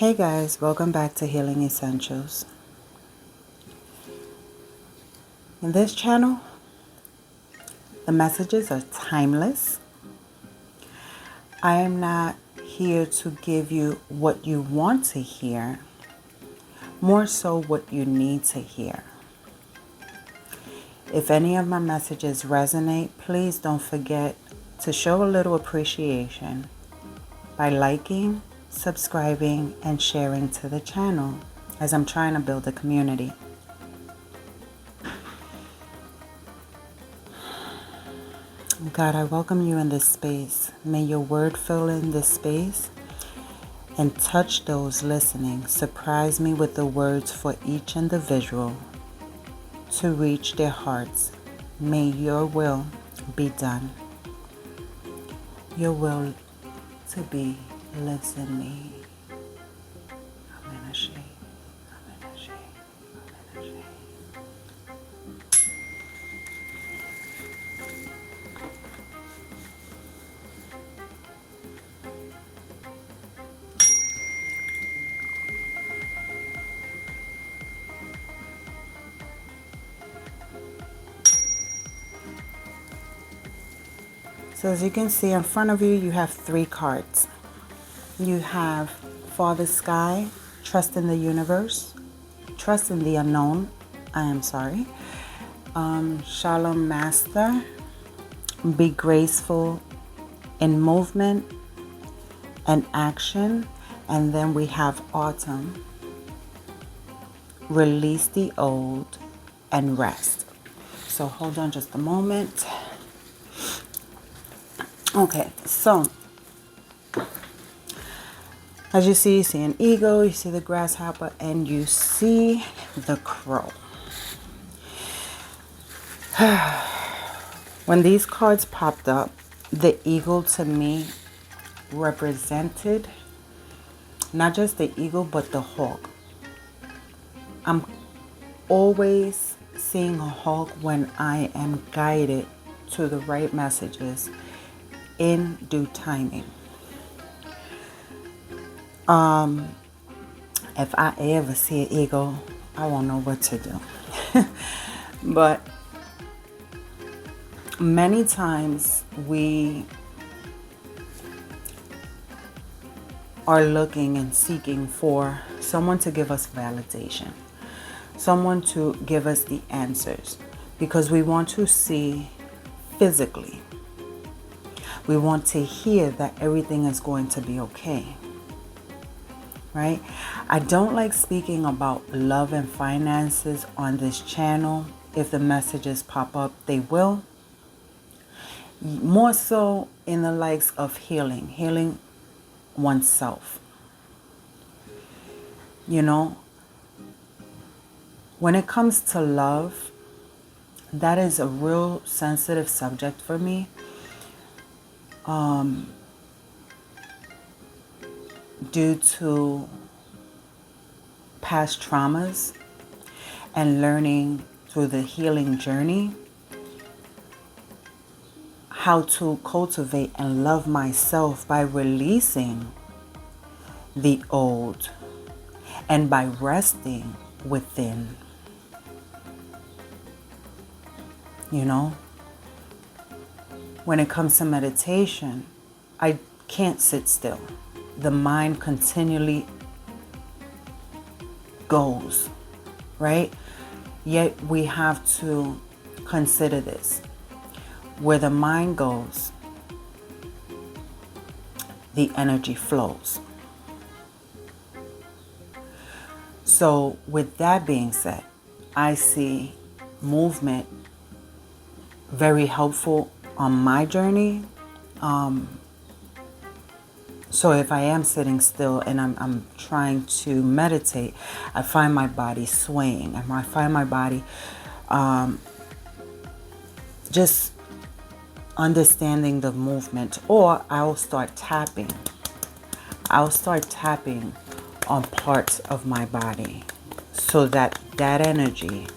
Hey guys, welcome back to Healing Essentials. In this channel, the messages are timeless. I am not here to give you what you want to hear, more so what you need to hear. If any of my messages resonate, please don't forget to show a little appreciation by liking, subscribing, and sharing to the channel, as I'm trying to build a community. God, I welcome you in this space. May your word fill in this space and touch those listening. Surprise me with the words for each individual to reach their hearts. May your will be done. Your will to be lives in me. Amen. Ashe. Amen. Ashe. Amen. Ashe. So as you can see in front of you, you have 3 cards. You have Father Sky, Trust in the Universe, Trust in the Unknown, Shalom Master, Be Graceful in Movement and Action, and then we have Autumn, Release the Old and Rest. So hold on just a moment. Okay, so as you see an eagle, you see the grasshopper, and you see the crow. When these cards popped up, the eagle to me represented not just the eagle, but the hawk. I'm always seeing a hawk when I am guided to the right messages in due timing. If I ever see an eagle, I won't know what to do. But many times we are looking and seeking for someone to give us validation, someone to give us the answers, because we want to see physically. We want to hear that everything is going to be okay, right? I don't like speaking about love and finances on this channel. If the messages pop up, they will. More so in the likes of healing oneself. You know, when it comes to love, that is a real sensitive subject for me. Due to past traumas and learning through the healing journey how to cultivate and love myself by releasing the old and by resting within. You know, when it comes to meditation, I can't sit still. The mind continually goes, right? Yet we have to consider this. Where the mind goes, the energy flows. So with that being said, I see movement very helpful on my journey. So if I am sitting still and I'm trying to meditate, I find my body swaying, and I find my body just understanding the movement, or I'll start tapping. I'll start tapping on parts of my body so that that energy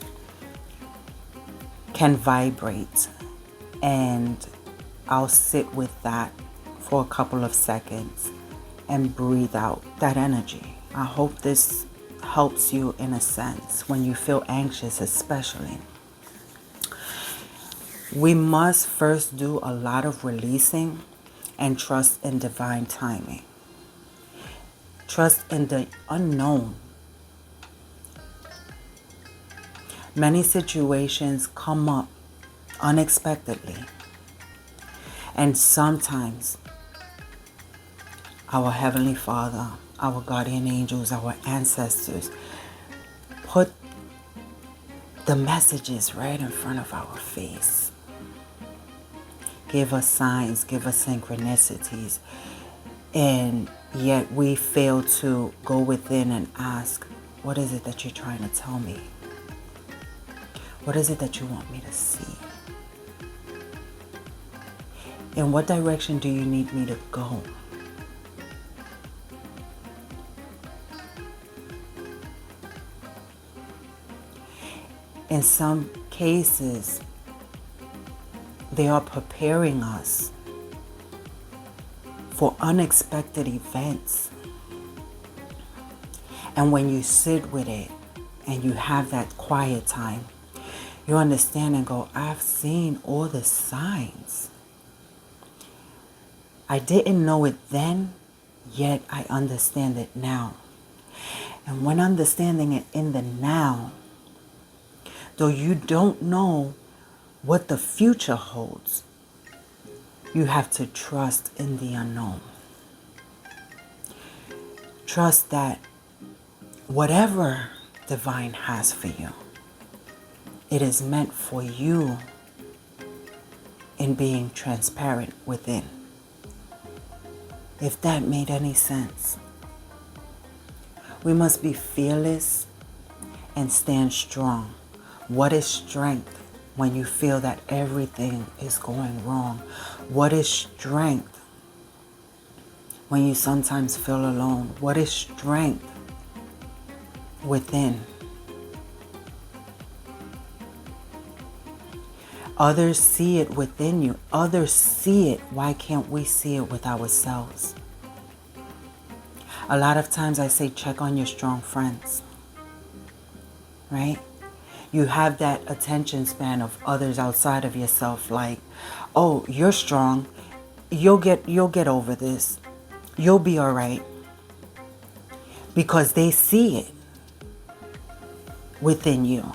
can vibrate, and I'll sit with that for a couple of seconds and breathe out that energy. I hope this helps you in a sense when you feel anxious, especially. We must first do a lot of releasing and trust in divine timing. Trust in the unknown. Many situations come up unexpectedly, and sometimes our Heavenly Father, our guardian angels, our ancestors put the messages right in front of our face. Give us signs, give us synchronicities, and yet we fail to go within and ask, what is it that you're trying to tell me? What is it that you want me to see? In what direction do you need me to go? In some cases, they are preparing us for unexpected events. And when you sit with it and you have that quiet time, you understand and go, I've seen all the signs. I didn't know it then, yet I understand it now. And when understanding it in the now, though you don't know what the future holds, you have to trust in the unknown. Trust that whatever divine has for you, it is meant for you in being transparent within. If that made any sense. We must be fearless and stand strong. What is strength when you feel that everything is going wrong? What is strength when you sometimes feel alone? What is strength within? Others see it within you. Others see it. Why can't we see it with ourselves? A lot of times I say, check on your strong friends, right? You have that attention span of others outside of yourself, like, oh, you're strong. You'll get over this. You'll be all right. Because they see it within you.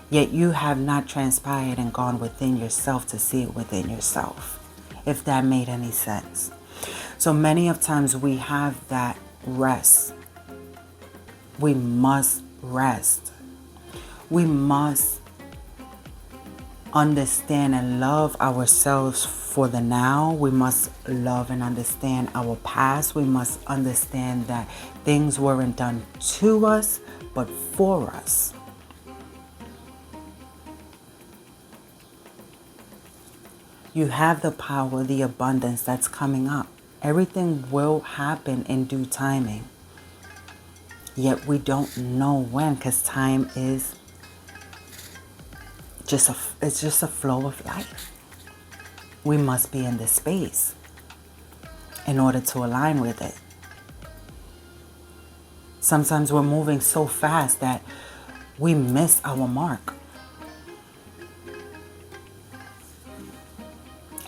Yet you have not transpired and gone within yourself to see it within yourself, if that made any sense. So many of times we have that rest. We must rest. We must understand and love ourselves for the now. We must love and understand our past. We must understand that things weren't done to us, but for us. You have the power, the abundance that's coming up. Everything will happen in due timing. Yet we don't know when, because time is it's just a flow of life. We must be in this space in order to align with it. Sometimes we're moving so fast that we miss our mark.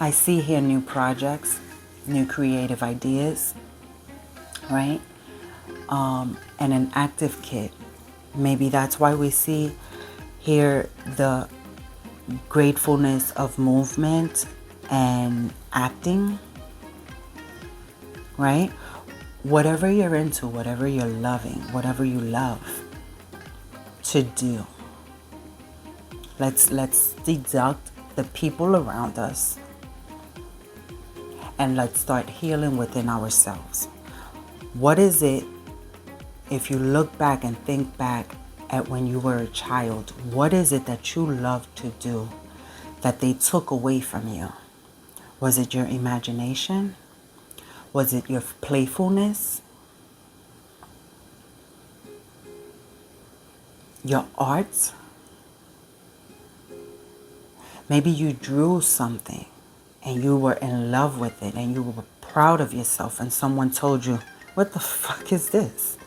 I see here new projects, new creative ideas, right? And an active kid. Maybe that's why we see here the gratefulness of movement and acting, right? Whatever you're into, whatever you're loving, whatever you love to do. Let's deduct the people around us. And let's start healing within ourselves. What is it, if you look back and think back at when you were a child, what is it that you loved to do that they took away from you? Was it your imagination? Was it your playfulness? Your art? Maybe you drew something and you were in love with it and you were proud of yourself and someone told you, what the fuck is this?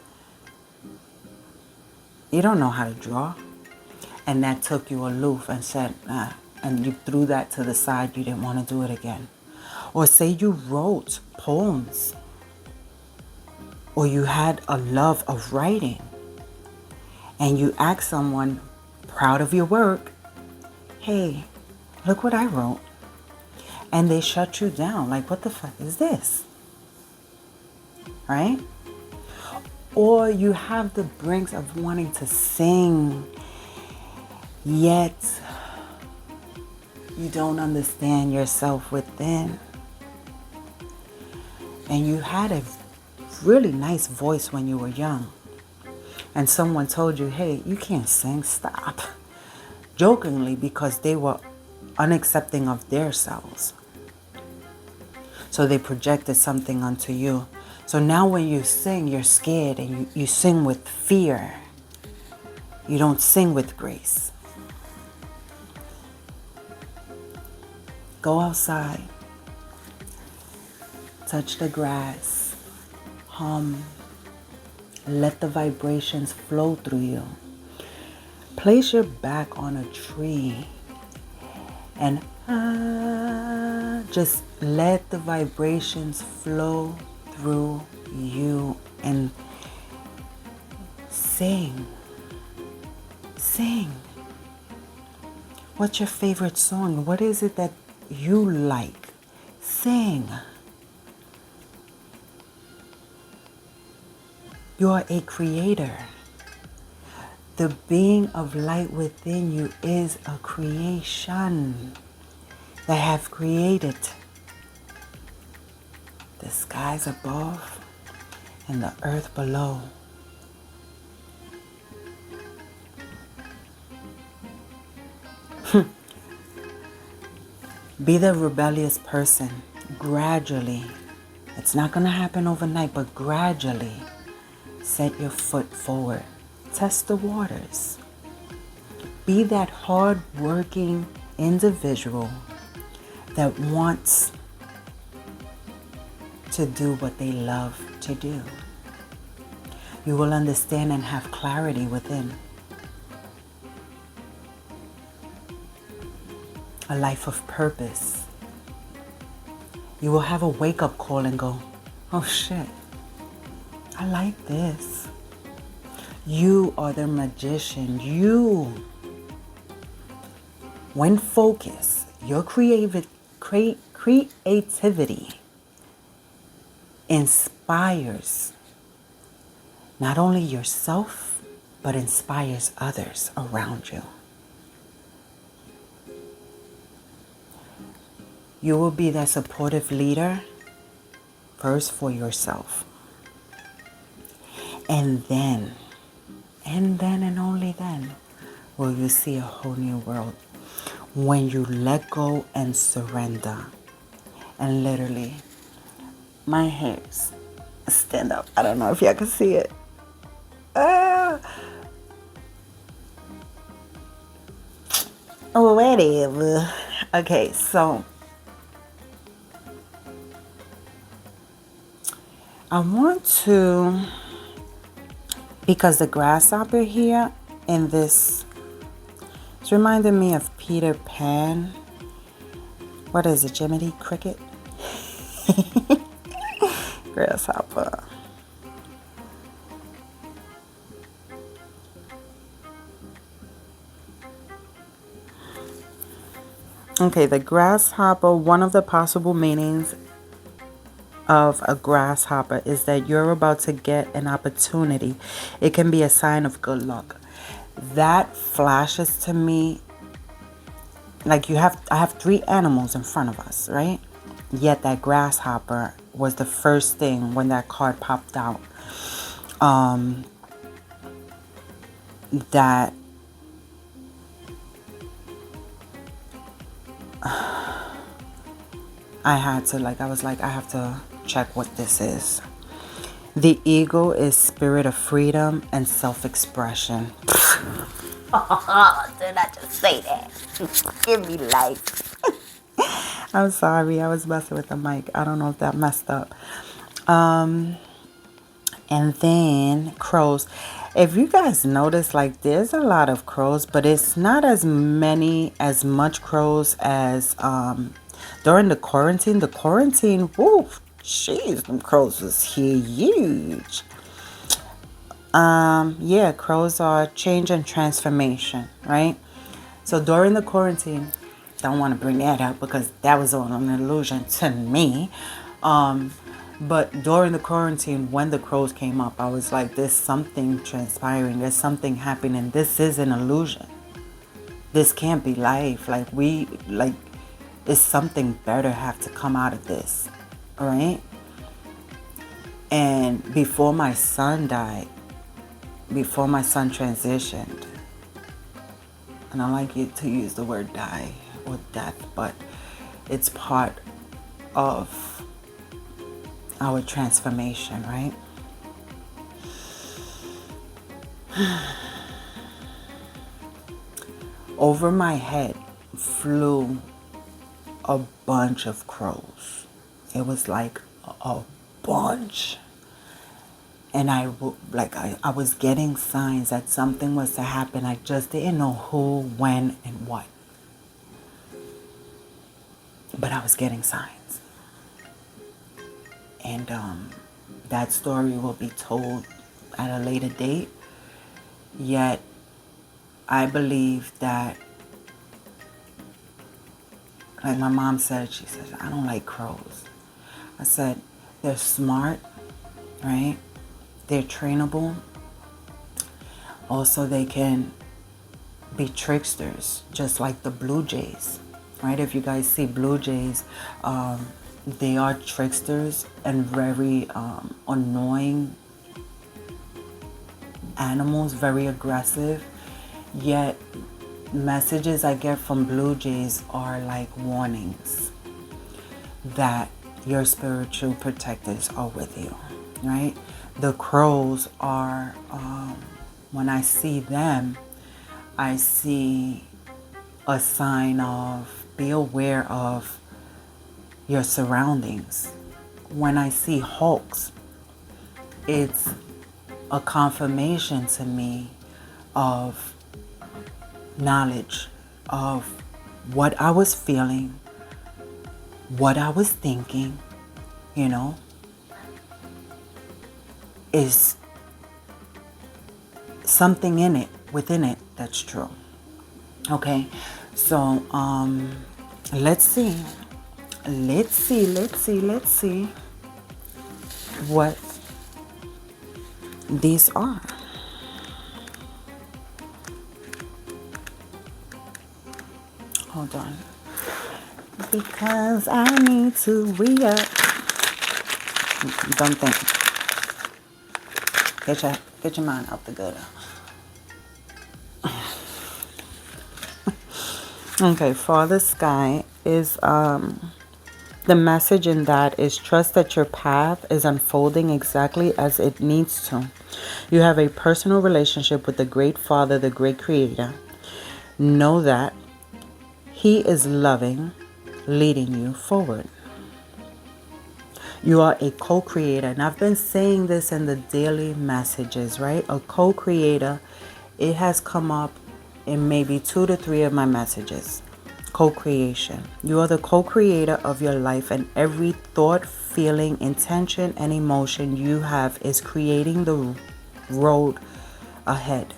You don't know how to draw. And that took you aloof and said, nah, and you threw that to the side. You didn't want to do it again. Or say you wrote poems, or you had a love of writing, and you asked someone proud of your work, hey, look what I wrote. And they shut you down. Like, what the fuck is this? Right? Or you have the brinks of wanting to sing, yet you don't understand yourself within. And you had a really nice voice when you were young. And someone told you, hey, you can't sing, stop. Jokingly, because they were unaccepting of their selves. So they projected something onto you. So now when you sing, you're scared and you sing with fear. You don't sing with grace. Go outside. Touch the grass. Hum. Let the vibrations flow through you. Place your back on a tree and just let the vibrations flow through you and sing. Sing. What's your favorite song? What is it that you like? Sing. You are a creator. The being of light within you is a creation that have created the skies above and the earth below. Be the rebellious person gradually. It's not going to happen overnight, but gradually set your foot forward. Test the waters. Be that hard-working individual that wants to do what they love to do. You will understand and have clarity within. A life of purpose. You will have a wake-up call and go, oh shit, I like this. You are the magician. You, when focused, your creativity inspires not only yourself, but inspires others around you. You will be that supportive leader first for yourself. And then and only then will you see a whole new world. When you let go and surrender. And literally, my hairs stand up. I don't know if y'all can see it. Oh, whatever. Okay, so I want to, because the grasshopper here in this, it's reminding me of Peter Pan. What is it, Jiminy Cricket? Grasshopper. Okay, the grasshopper, one of the possible meanings of a grasshopper is that you're about to get an opportunity. It can be a sign of good luck. That flashes to me like I have 3 animals in front of us, right? Yet that grasshopper was the first thing when that card popped out. That I had to I have to check what this is. The eagle is spirit of freedom and self-expression. Did I just say that? Give me life. I'm sorry, I was messing with the mic. I don't know if that messed up. And then crows. If you guys notice, like, there's a lot of crows, but it's not as much crows as during the quarantine. The quarantine, woo, jeez, them crows was huge. Yeah, crows are change and transformation, right? So during the quarantine, don't want to bring that up because that was all an illusion to me. But during the quarantine, when the crows came up, I was like, there's something transpiring. There's something happening. This is an illusion. This can't be life. It's something better have to come out of this, all right? And before my son died, before my son transitioned, and I like it to use the word die or death, but it's part of our transformation, right? Over my head flew a bunch of crows. It was like a bunch. And I was getting signs that something was to happen. I just didn't know who, when, and what. But I was getting signs. And that story will be told at a later date. Yet, I believe that, like my mom said, she said, I don't like crows. I said, they're smart, right? They're trainable. Also, they can be tricksters, just like the blue jays, right? If you guys see blue jays, they are tricksters and very annoying animals, very aggressive. Yet, messages I get from blue jays are like warnings that your spiritual protectors are with you, right? The crows are, when I see them, I see a sign of be aware of your surroundings. When I see hawks, it's a confirmation to me of knowledge of what I was feeling, what I was thinking, is something within it that's true. Okay, so let's see what these are. Hold on, because I need to re-up. Don't think. Get your mind out the gutter. Okay, Father Sky is the message in that is trust that your path is unfolding exactly as it needs to. You have a personal relationship with the great Father, the great Creator. Know that He is loving, leading you forward. You are a co-creator, and I've been saying this in the daily messages, right? A co-creator, it has come up in maybe 2 to 3 of my messages. Co-creation. You are the co-creator of your life, and every thought, feeling, intention, and emotion you have is creating the road ahead.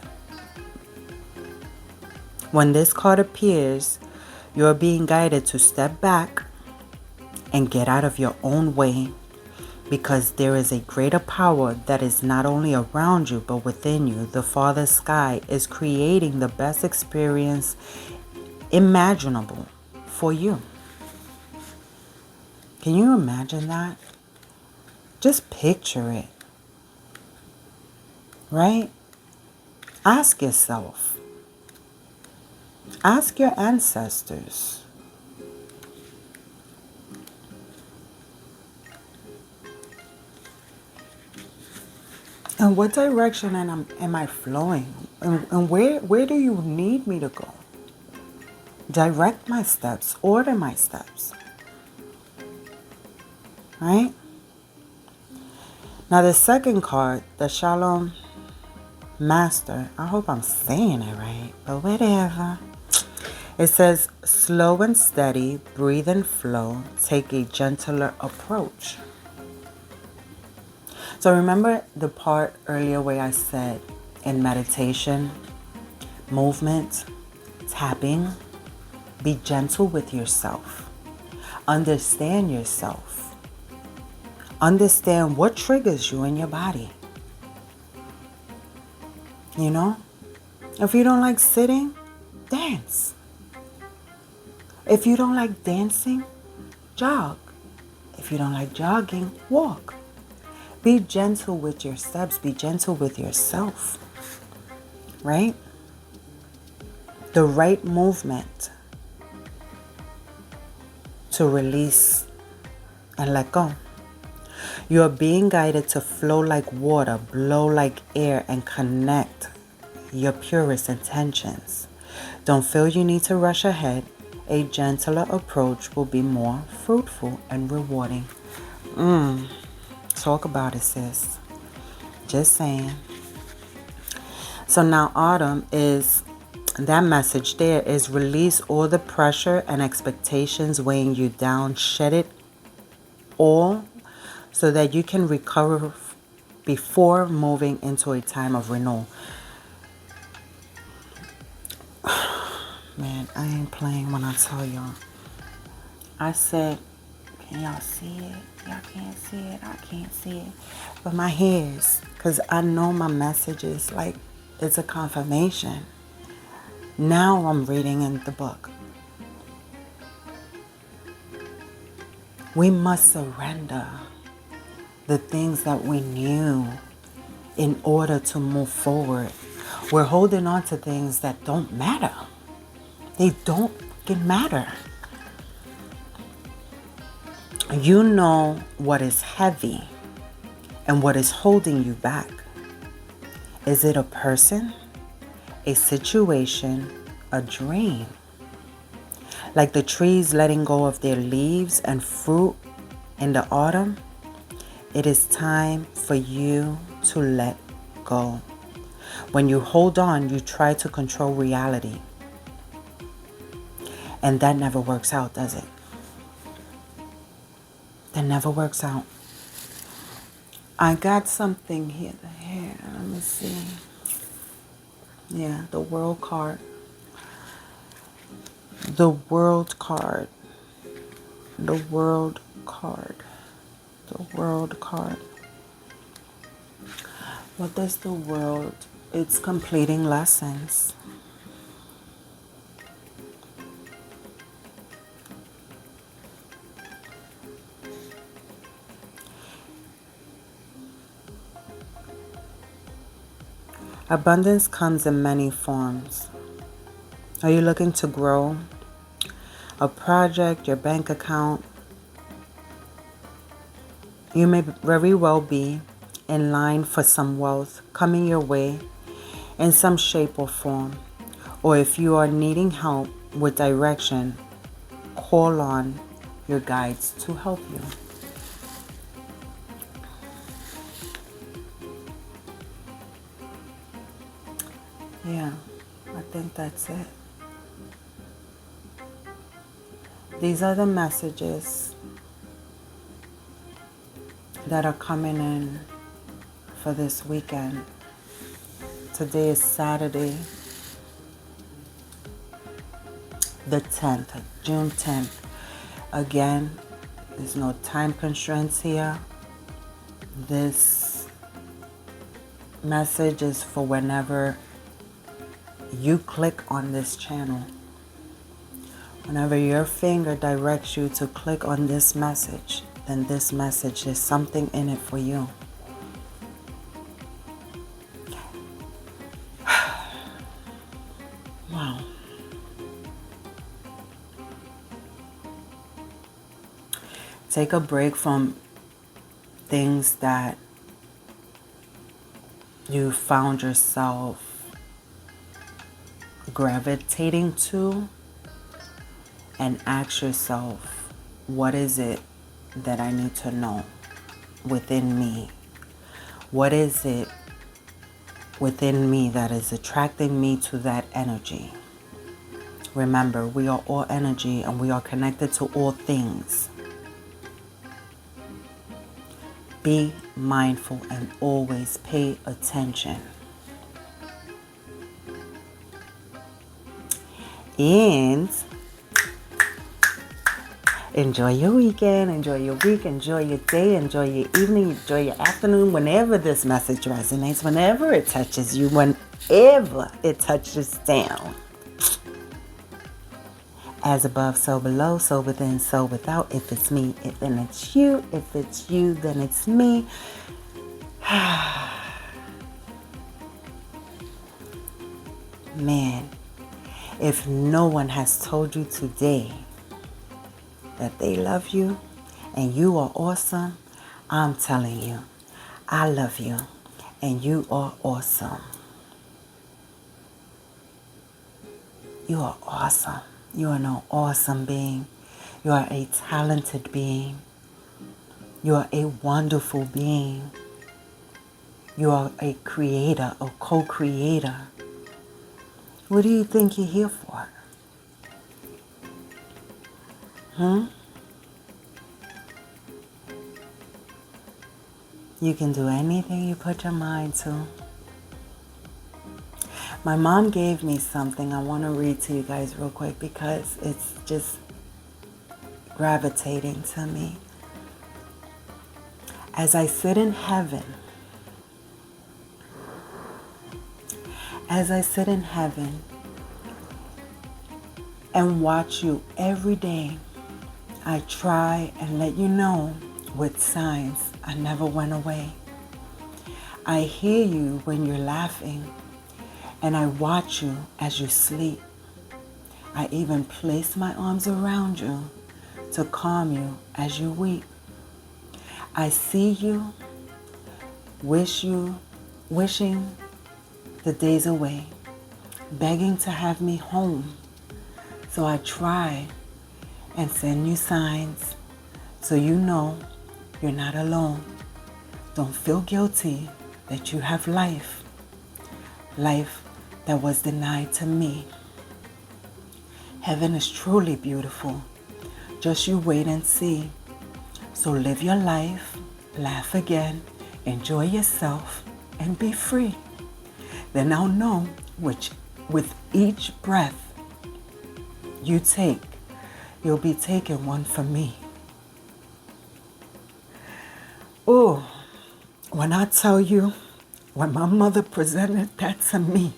When this card appears, you are being guided to step back and get out of your own way, because there is a greater power that is not only around you but within you. The Father Sky is creating the best experience imaginable for you. Can you imagine that? Just picture it, right? Ask yourself. Ask your ancestors. And what direction am I flowing? And where do you need me to go? Direct my steps, order my steps. Right? Now the second card, the Shalom Master. I hope I'm saying it right, but whatever. It says, slow and steady, breathe and flow, take a gentler approach. So remember the part earlier where I said in meditation, movement, tapping, be gentle with yourself. Understand yourself. Understand what triggers you in your body. You know? If you don't like sitting, dance. If you don't like dancing, jog. If you don't like jogging, walk. Be gentle with your steps. Be gentle with yourself. Right? The right movement to release and let go. You are being guided to flow like water, blow like air, and connect your purest intentions. Don't feel you need to rush ahead. A gentler approach will be more fruitful and rewarding. Talk about it, sis. Just saying. So now autumn is, that message there is release all the pressure and expectations weighing you down. Shed it all so that you can recover before moving into a time of renewal. Man, I ain't playing when I tell y'all. I said, can y'all see it? Y'all can't see it. I can't see it. But my hairs, because I know my message is like, it's a confirmation. Now I'm reading in the book. We must surrender the things that we knew in order to move forward. We're holding on to things that don't matter. They don't fucking matter. You know what is heavy and what is holding you back. Is it a person, a situation, a dream? Like the trees letting go of their leaves and fruit in the autumn, it is time for you to let go. When you hold on, you try to control reality. And that never works out, does it? That never works out. I got something here. Let me see. Yeah, the world card. The world card. The world card. The world card. What does the world? It's completing lessons. Abundance comes in many forms. Are you looking to grow a project, your bank account? You may very well be in line for some wealth coming your way in some shape or form. Or if you are needing help with direction, call on your guides to help you. Yeah, I think that's it. These are the messages that are coming in for this weekend. Today is Saturday, the 10th, June 10th. Again, there's no time constraints here. This message is for whenever you click on this channel. Whenever your finger directs you to click on this message, then this message, there's something in it for you. Wow. Take a break from things that you found yourself gravitating to and ask yourself, what is it that I need to know within me? What is it within me that is attracting me to that energy. Remember, we are all energy and we are connected to all things. Be mindful and always pay attention. And enjoy your weekend, enjoy your week, enjoy your day, enjoy your evening, enjoy your afternoon, whenever this message resonates, whenever it touches you, whenever it touches down. As above, so below, so within, so without. If it's me, then it's you. If it's you, then it's me. Man, if no one has told you today that they love you and you are awesome, I'm telling you, I love you and you are awesome. You are awesome. You are an awesome being. You are a talented being. You are a wonderful being. You are a creator, a co-creator. What do you think you're here for? You can do anything you put your mind to. My mom gave me something I want to read to you guys real quick because it's just gravitating to me. As I sit in heaven, and watch you every day, I try and let you know with signs I never went away. I hear you when you're laughing, and I watch you as you sleep. I even place my arms around you to calm you as you weep. I see you, wishing the days away, begging to have me home. So I try and send you signs so you know you're not alone. Don't feel guilty that you have life that was denied to me. Heaven is truly beautiful. Just you wait and see. So live your life, laugh again, enjoy yourself, and be free. Then I'll know which with each breath you take, you'll be taking one for me. Oh, when I tell you, when my mother presented that to me,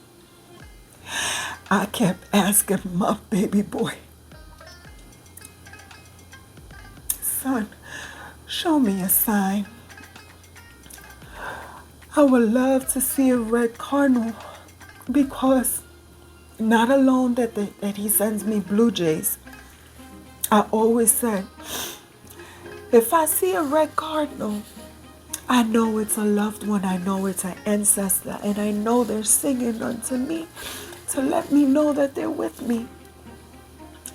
I kept asking my baby boy, son, show me a sign. I would love to see a red cardinal because not alone that he sends me blue jays. I always said, if I see a red cardinal, I know it's a loved one. I know it's an ancestor. And I know they're singing unto me to let me know that they're with me.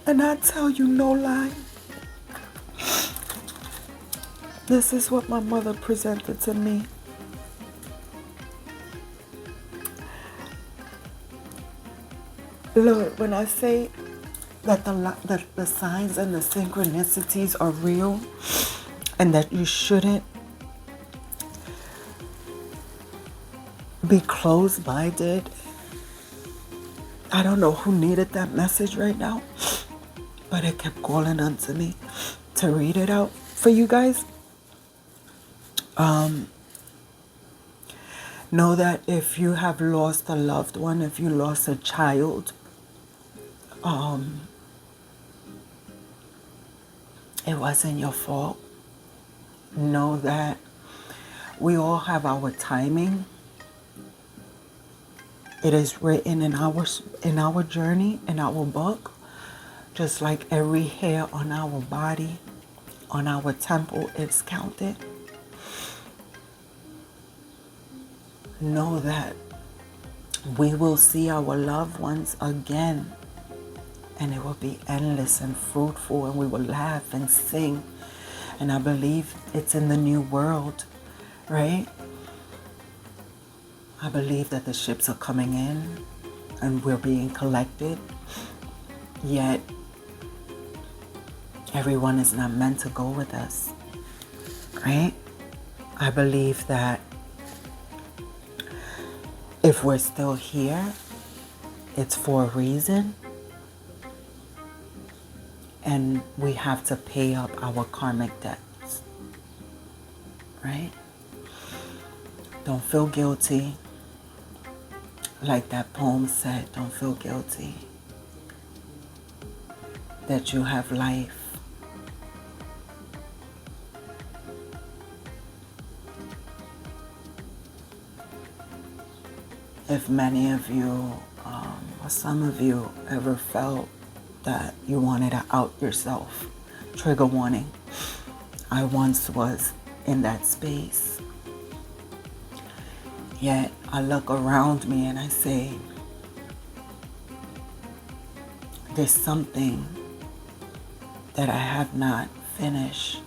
And I tell you no lie. This is what my mother presented to me. Lord, when I say that the signs and the synchronicities are real and that you shouldn't be closed-minded, I don't know who needed that message right now, but it kept calling unto me to read it out for you guys. Know that if you have lost a loved one, if you lost a child, it wasn't your fault. Know that we all have our timing. It is written in our journey, in our book, just like every hair on our body, on our temple is counted. Know that we will see our loved ones again, and it will be endless and fruitful, and we will laugh and sing. And I believe it's in the new world, right? I believe that the ships are coming in and we're being collected, yet everyone is not meant to go with us, right? I believe that if we're still here, it's for a reason, and we have to pay up our karmic debts, right? Don't feel guilty. Like that poem said, don't feel guilty that you have life. If many of you, or some of you, ever felt that you wanted to out yourself, trigger warning. I once was in that space. Yet I look around me and I say, there's something that I have not finished.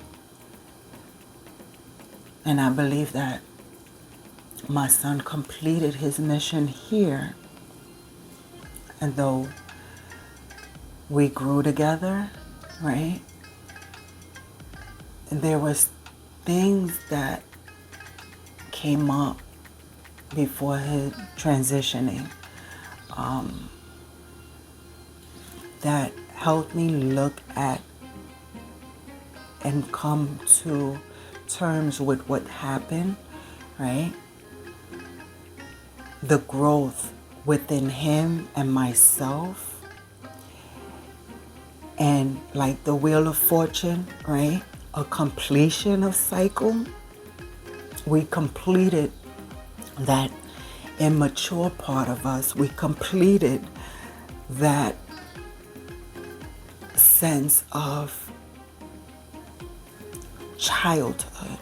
And I believe that my son completed his mission here. And though we grew together, right? And there was things that came up before his transitioning that helped me look at and come to terms with what happened, right? The growth within him and myself, and like the Wheel of Fortune, right? A completion of cycle. We completed that immature part of us. We completed that sense of childhood,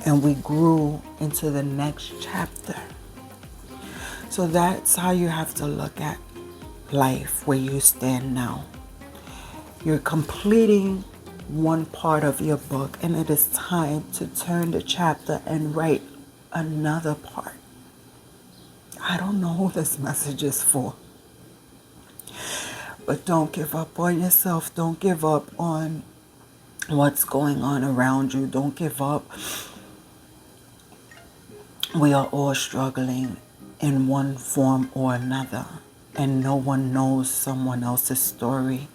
and we grew into the next chapter. So that's how you have to look at life, where you stand now. You're completing one part of your book, and it is time to turn the chapter and write another part. I don't know who this message is for, but don't give up on yourself. Don't give up on what's going on around you. Don't give up. We are all struggling in one form or another, and no one knows someone else's story.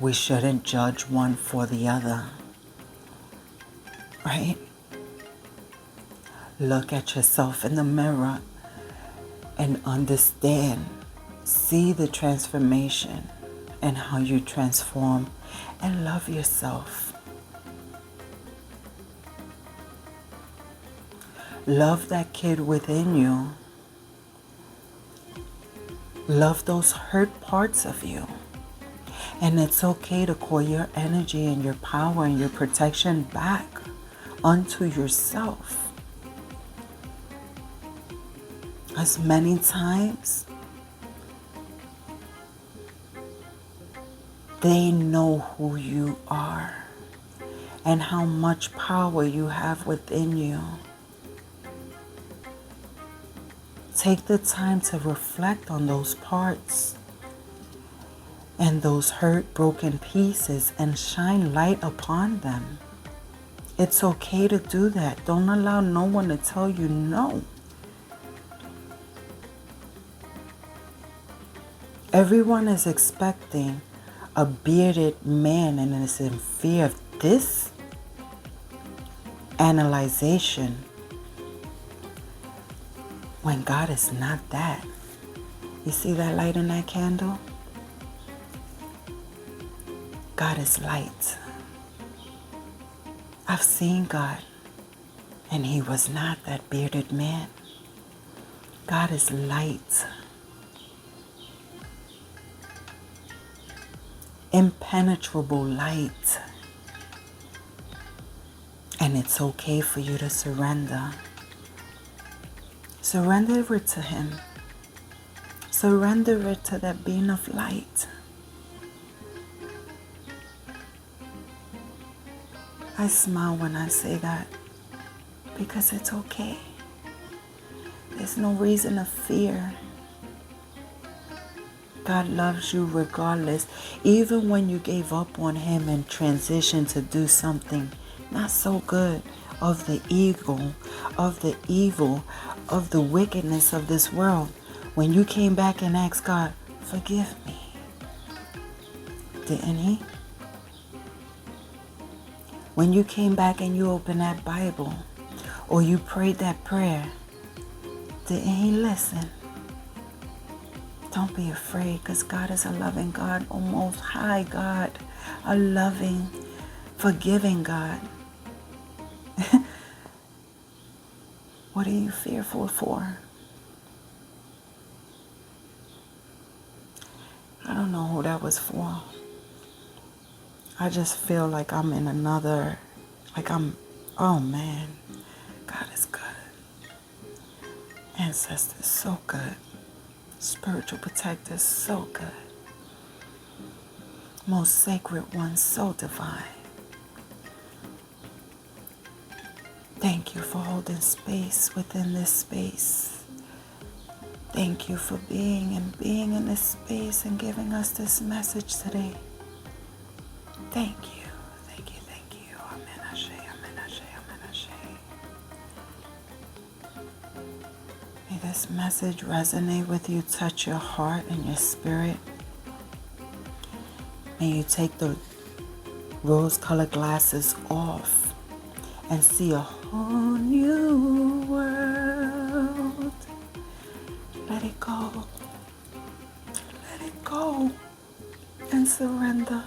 We shouldn't judge one for the other, right? Look at yourself in the mirror and understand, see the transformation and how you transform, and love yourself. Love that kid within you. Love those hurt parts of you. And it's okay to call your energy and your power and your protection back unto yourself. As many times, they know who you are and how much power you have within you. Take the time to reflect on those parts and those hurt, broken pieces, and shine light upon them. It's okay to do that. Don't allow no one to tell you no. Everyone is expecting a bearded man and is in fear of this analyzation, when God is not that. You see that light in that candle? God is light. I've seen God, and he was not that bearded man. God is light. Impenetrable light. And it's okay for you to surrender. Surrender it to him. Surrender it to that being of light. I smile when I say that, because it's okay. There's There's no reason to fear. God loves you regardless. Even when you gave up on him and transitioned to do something not so good, of the evil, of the wickedness of this world, when you came back and asked God, forgive me, didn't he? When you came back and you opened that Bible, or you prayed that prayer, didn't he listen? Don't be afraid, because God is a loving God, a most high God, a loving, forgiving God. What are you fearful for? I don't know who that was for. I just feel like I'm in another, oh man, God is good. Ancestors, so good. Spiritual protectors, so good. Most sacred ones, so divine. Thank you for holding space within this space. Thank you for being in this space and giving us this message today. Thank you. Thank you. Thank you. Amen. Ashe. Amen. Ashe. Amen. Ashe. May this message resonate with you, touch your heart and your spirit. May you take the rose-colored glasses off and see a whole new world. Let it go. Let it go and surrender.